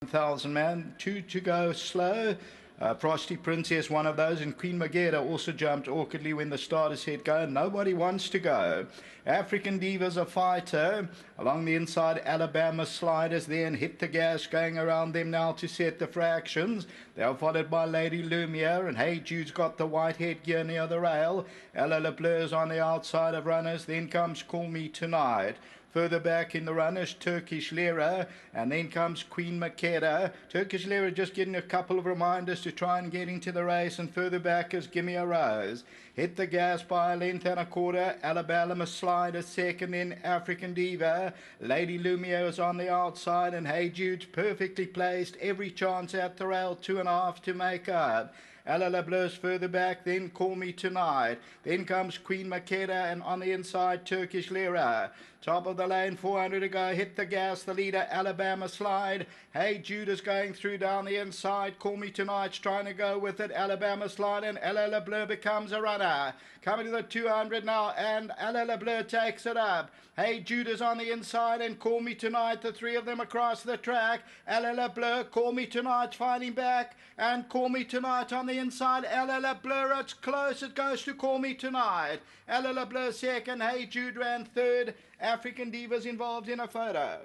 1,000 man, 2 to go slow. Frosty Princess, one of those, and Queen Mageda also jumped awkwardly when the starters said go. Nobody wants to go. African Diva's a fighter. Along the inside, Alabama Sliders then hit the gas, going around them now to set the fractions. They are followed by Lady Lumiere, and Hey Jude's got the white headgear near the rail. Ella LeBleur's on the outside of runners. Then comes Call Me Tonight. Further back in the runners, Turkish Lira, and then comes Queen Makeda. Turkish Lira just getting a couple of reminders to try and get into the race, and further back is Gimme a Rose. Hit the gas by a length and a quarter. Alabama Slider second, then African Diva. Lady Lumiere is on the outside, and Hey Jude's perfectly placed. Every chance at the rail, 2.5 to make up. Ella LeBleur's further back, then Call Me Tonight. Then comes Queen Makeda, and on the inside, Turkish Lira. Top of the lane, 400 to go. Hit the gas, the leader, Alabama Slide. Hey Jude is going through down the inside. Call Me Tonight's trying to go with it. Alabama Slide, and Ella LeBleur becomes a runner. Coming to the 200 now, and Ella LeBleur takes it up. Hey Jude is on the inside, and Call Me Tonight, the three of them across the track. Ella LeBleur, Call Me Tonight's fighting back, and Call Me Tonight on the inside. Ella LeBleur, it's close, it goes to Call Me Tonight. Ella LeBleur second, Hey Jude ran third. African Divas involved in a photo.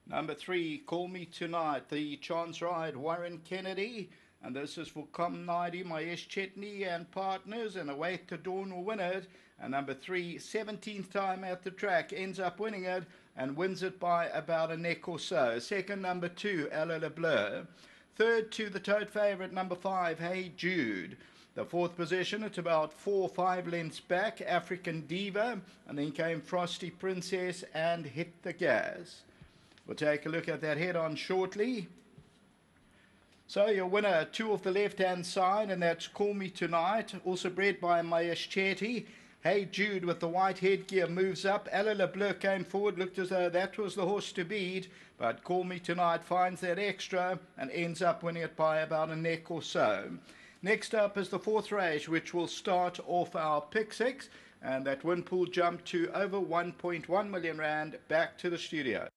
Number 3, Call Me Tonight, the chance ride, Warren Kennedy. And this is for Com Naidi, Mahesh Chetney and partners, and Await the Dawn will win it. And number 3, 17th time at the track, ends up winning it and wins it by about a neck or so. Second, number 2, Ella LeBleur. Third to the tote favourite, number 5, Hey Jude. The fourth position, it's about 4 or 5 lengths back, African Diva. And then came Frosty Princess and Hit the Gas. We'll take a look at that head-on shortly. So your winner, 2 off the left-hand side, and that's Call Me Tonight, also bred by Mahesh Chetty. Hey Jude with the white headgear moves up. Ella LeBleur came forward, looked as though that was the horse to beat, but Call Me Tonight finds that extra and ends up winning it by about a neck or so. Next up is the fourth race, which will start off our pick 6, and that win pool jumped to over 1.1 million rand. Back to the studio.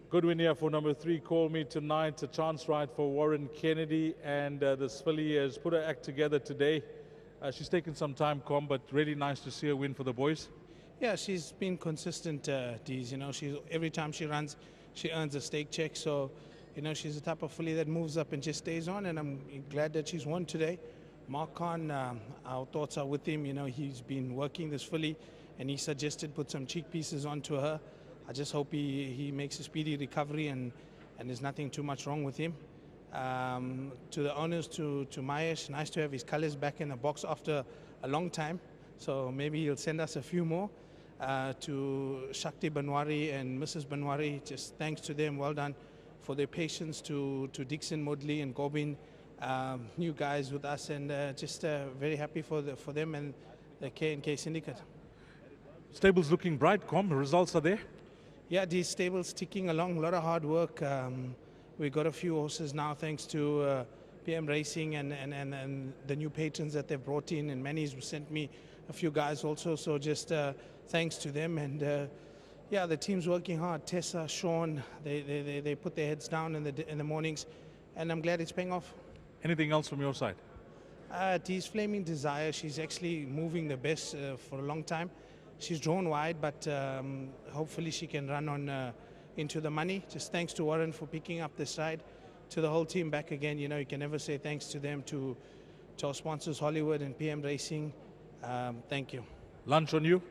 Good win here for number 3, Call Me Tonight. A chance ride for Warren Kennedy, and this filly has put her act together today. She's taken some time, Com, but really nice to see her win for the boys. Yeah, she's been consistent, Dees. You know, every time she runs, she earns a stake check. So, you know, she's the type of filly that moves up and just stays on, and I'm glad that she's won today. Mark Khan, our thoughts are with him. You know, he's been working this filly, and he suggested put some cheek pieces onto her. I just hope he makes a speedy recovery and there's nothing too much wrong with him. To the owners, to Mahesh, nice to have his colours back in the box after a long time. So maybe he'll send us a few more. To Shakti Banwari and Mrs. Banwari, just thanks to them, well done for their patience. To Dixon Modley and Gobin, new guys with us, and just very happy for them and the K&K syndicate. Stable's looking bright, Com. The results are there. Yeah, these stables ticking along, a lot of hard work. We got a few horses now thanks to PM Racing and the new patrons that they've brought in, and Manny's sent me a few guys also, so just thanks to them. And yeah, the team's working hard. Tessa, Sean, they put their heads down in the mornings, and I'm glad it's paying off. Anything else from your side? Dee's Flaming Desire, she's actually moving the best for a long time. She's drawn wide, but hopefully she can run on into the money. Just thanks to Warren for picking up this ride. To the whole team back again, you know, you can never say thanks to them, to our sponsors, Hollywood and PM Racing. Thank you. Lunch on you?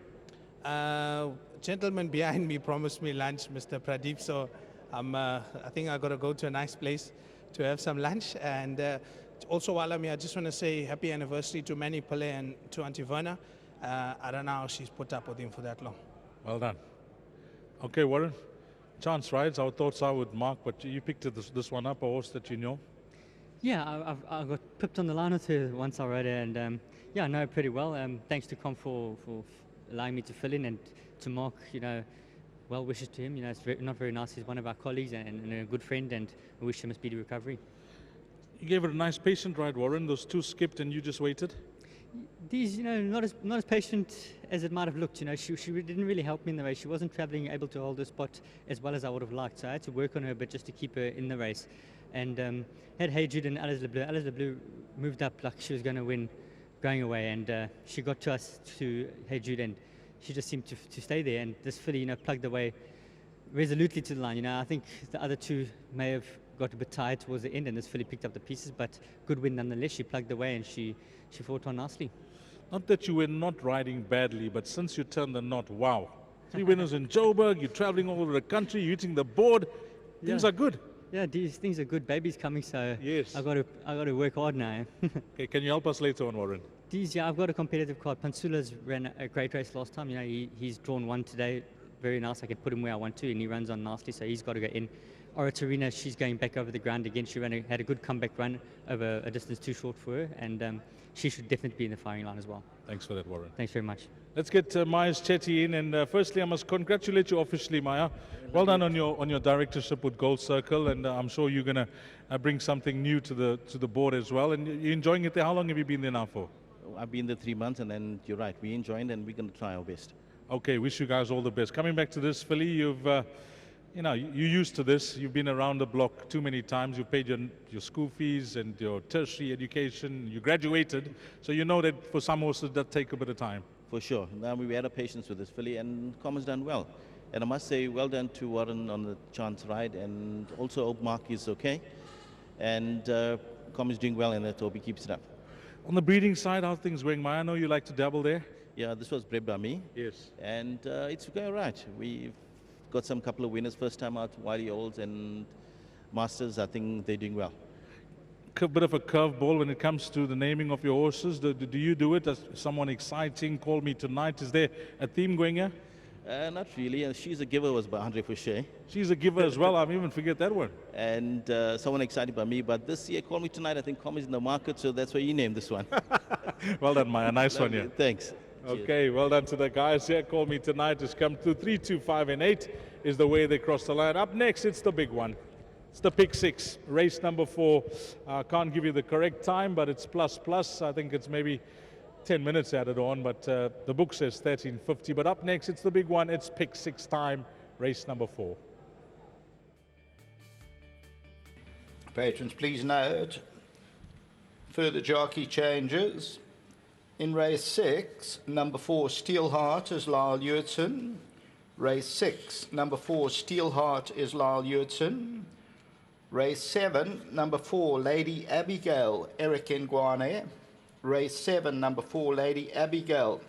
Gentleman behind me promised me lunch, Mr. Pradeep, so I think I got to go to a nice place to have some lunch. And also while I'm here, I just want to say happy anniversary to Manny Pillay and to Auntie Verna. I don't know how she's put up with him for that long. Well done. Okay, Warren. Chance rides, our thoughts are with Mark, but you picked this one up, a horse that you know. Yeah, I got pipped on the line with her once already, and yeah, I know her pretty well. Thanks to Com for allowing me to fill in, and to Mark, well wishes to him. It's not very nice. He's one of our colleagues and a good friend, and I wish him a speedy recovery. You gave her a nice patient ride, Warren. Those two skipped and you just waited. These, not as patient as it might have looked. She didn't really help me in the race. She wasn't able to hold her spot as well as I would have liked. So I had to work on her a bit just to keep her in the race. And had Hey Jude and Alice LeBleu. Alice LeBleu moved up like she was going to win going away, and she got to us to Hey Jude, and she just seemed to stay there. And this filly, plugged away resolutely to the line. I think the other two may have got a bit tired towards the end, and this filly picked up the pieces, but good win nonetheless. She plugged away and she fought on nicely. Not that you were not riding badly, but since you turned the knot, wow. 3 winners in Joburg, you're traveling all over the country, you're hitting the board. Things are good. Yeah, these things are good. Baby's coming, so yes. I got to work hard now. Okay, can you help us later on, Warren? I've got a competitive card. Pansula's ran a great race last time. He's drawn one today. Very nice. I can put him where I want to, and he runs on nicely, so he's got to go in. Oratorina, she's going back over the ground again. She had a good comeback run over a distance too short for her, and she should definitely be in the firing line as well. Thanks for that, Warren. Thanks very much. Let's get Maya's Chetty in, and firstly I must congratulate you officially, Maya. Well done on your directorship with Gold Circle, and I'm sure you're going to bring something new to the board as well. And you're enjoying it there. How long have you been there now for? I've been there 3 months, and then you're right, we enjoyed, and we're going to try our best. Okay, wish you guys all the best. Coming back to this filly, you've you're used to this. You've been around the block too many times. You've paid your school fees and your tertiary education. You graduated, so you know that for some horses that take a bit of time. For sure. Now we had a patience with this filly, and Com has done well. And I must say, well done to Warren on the chance ride, and also Oak Mark is okay. And Com is doing well, and that Toby keeps it up. On the breeding side, how are things going, Maya? I know you like to dabble there. Yeah, this was bred by me. Yes. And it's going right. We've got some couple of winners, first time out, Wiley Olds and Masters. I think they're doing well. A bit of a curveball when it comes to the naming of your horses. Do you do it as someone exciting? Call me tonight. Is there a theme going here? Not really. She's a Giver was by Andre Fouché. She's a Giver as well. I even forget that one. And someone excited by me. But this year, Call Me Tonight, I think Com is in the market, so that's why you named this one. Well done, Maya. Nice one, yeah. Thanks. Okay, well done to the guys here. Call Me Tonight has come through. 3, 2, 5, and 8 is the way they cross the line. Up next, it's the big one. It's the pick 6, race number 4. Can't give you the correct time, but it's plus. I think it's maybe 10 minutes added on, but the book says 13:50. But up next, it's the big one. It's pick 6 time, race number 4. Patrons, please note, further jockey changes. In race 6, number 4, Steelheart is Lyle Hewitson. Race 6, number 4, Steelheart is Lyle Hewitson. Race 7, number 4, Lady Abigail, Eric Ngwane. Race 7, number 4, Lady Abigail,